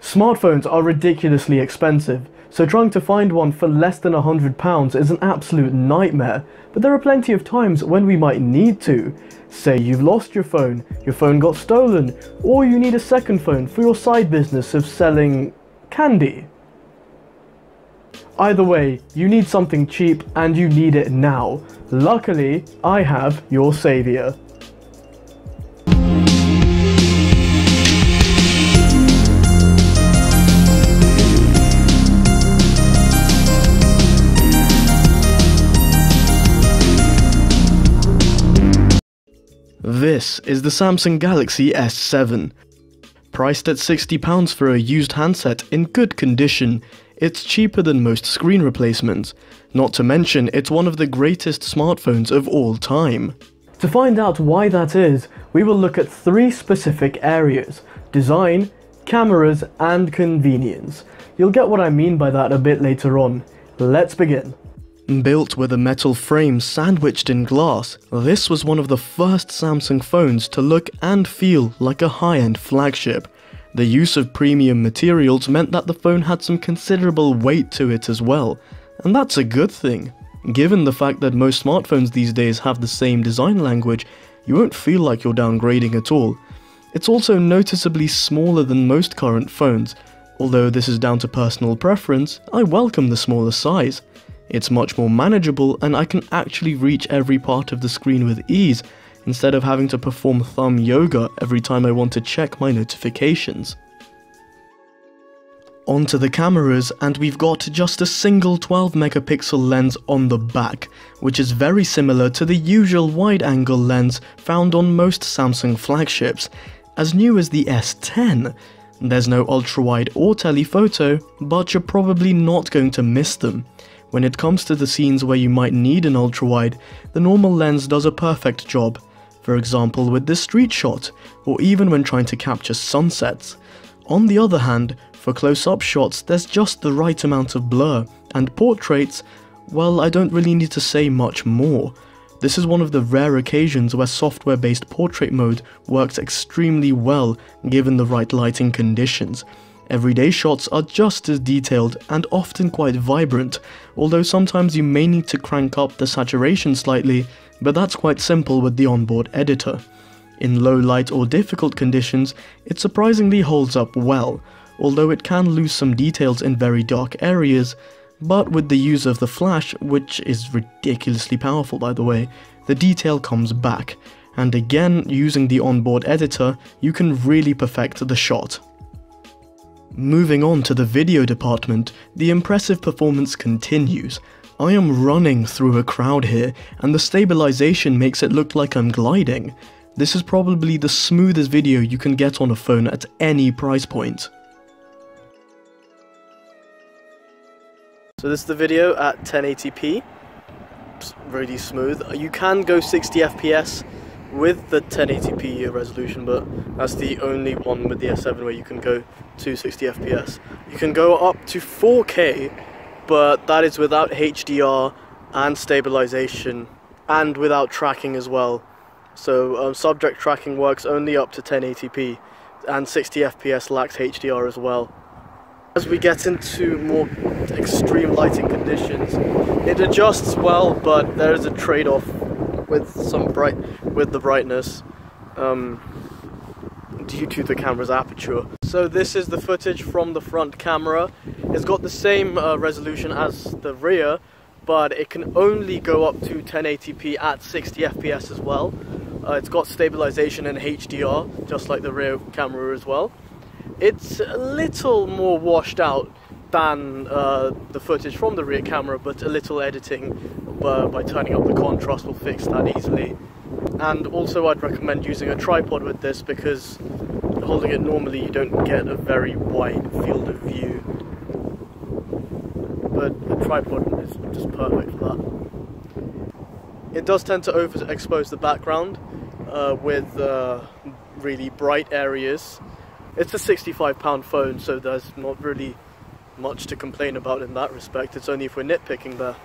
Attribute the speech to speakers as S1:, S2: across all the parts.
S1: Smartphones are ridiculously expensive, so trying to find one for less than £100 is an absolute nightmare, but there are plenty of times when we might need to. Say you've lost your phone got stolen, or you need a second phone for your side business of selling candy. Either way, you need something cheap and you need it now. Luckily, I have your savior. This is the Samsung Galaxy S7. Priced at £60 for a used handset in good condition, it's cheaper than most screen replacements. Not to mention, it's one of the greatest smartphones of all time. To find out why that is, we will look at three specific areas: design, cameras, and convenience. You'll get what I mean by that a bit later on. Let's begin. Built with a metal frame sandwiched in glass, this was one of the first Samsung phones to look and feel like a high-end flagship. The use of premium materials meant that the phone had some considerable weight to it as well, and that's a good thing. Given the fact that most smartphones these days have the same design language, you won't feel like you're downgrading at all. It's also noticeably smaller than most current phones. Although this is down to personal preference, I welcome the smaller size. It's much more manageable and I can actually reach every part of the screen with ease, instead of having to perform thumb yoga every time I want to check my notifications. Onto the cameras, and we've got just a single 12 megapixel lens on the back, which is very similar to the usual wide-angle lens found on most Samsung flagships, as new as the S10. There's no ultra-wide or telephoto, but you're probably not going to miss them. When it comes to the scenes where you might need an ultra-wide, the normal lens does a perfect job. For example with this street shot, or even when trying to capture sunsets. On the other hand, for close-up shots there's just the right amount of blur, and portraits, well, I don't really need to say much more. This is one of the rare occasions where software-based portrait mode works extremely well given the right lighting conditions. Everyday shots are just as detailed and often quite vibrant, although sometimes you may need to crank up the saturation slightly, but that's quite simple with the onboard editor. In low light or difficult conditions, it surprisingly holds up well, although it can lose some details in very dark areas, but with the use of the flash, which is ridiculously powerful by the way, the detail comes back, and again using the onboard editor, you can really perfect the shot. Moving on to the video department, the impressive performance continues. I am running through a crowd here, and the stabilization makes it look like I'm gliding. This is probably the smoothest video you can get on a phone at any price point. So this is the video at 1080p. It's really smooth. You can go 60 FPS with the 1080p resolution, but that's the only one with the S7 where you can go to 60 FPS. You can go up to 4K, but that is without HDR and stabilization, and without tracking as well. So subject tracking works only up to 1080p, and 60 FPS lacks HDR as well. As we get into more extreme lighting conditions, it adjusts well, but there is a trade-off with the brightness due to the camera's aperture. So this is the footage from the front camera. It's got the same resolution as the rear, but it can only go up to 1080p at 60 FPS as well. It's got stabilization and HDR, just like the rear camera as well. It's a little more washed out than the footage from the rear camera, but a little editing by turning up the contrast will fix that easily. And also I'd recommend using a tripod with this, because holding it normally you don't get a very wide field of view, but a tripod is just perfect for that. It does tend to overexpose the background with really bright areas. It's a £65 phone, so there's not really much to complain about in that respect. It's only if we're nitpicking there.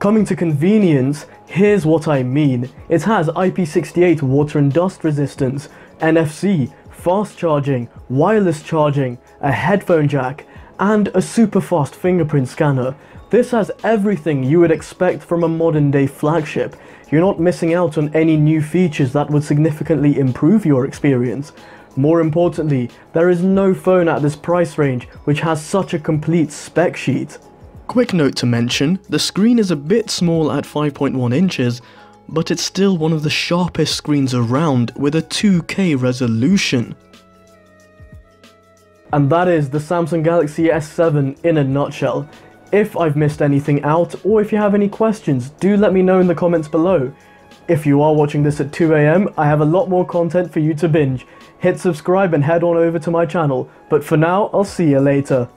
S1: Coming to convenience, here's what I mean. It has IP68 water and dust resistance, NFC, fast charging, wireless charging, a headphone jack, and a super fast fingerprint scanner. This has everything you would expect from a modern day flagship. You're not missing out on any new features that would significantly improve your experience. More importantly, there is no phone at this price range which has such a complete spec sheet. Quick note to mention, the screen is a bit small at 5.1 inches, but it's still one of the sharpest screens around with a 2K resolution. And that is the Samsung Galaxy S7 in a nutshell. If I've missed anything out, or if you have any questions, do let me know in the comments below. If you are watching this at 2 AM, I have a lot more content for you to binge. Hit subscribe and head on over to my channel, but for now, I'll see you later.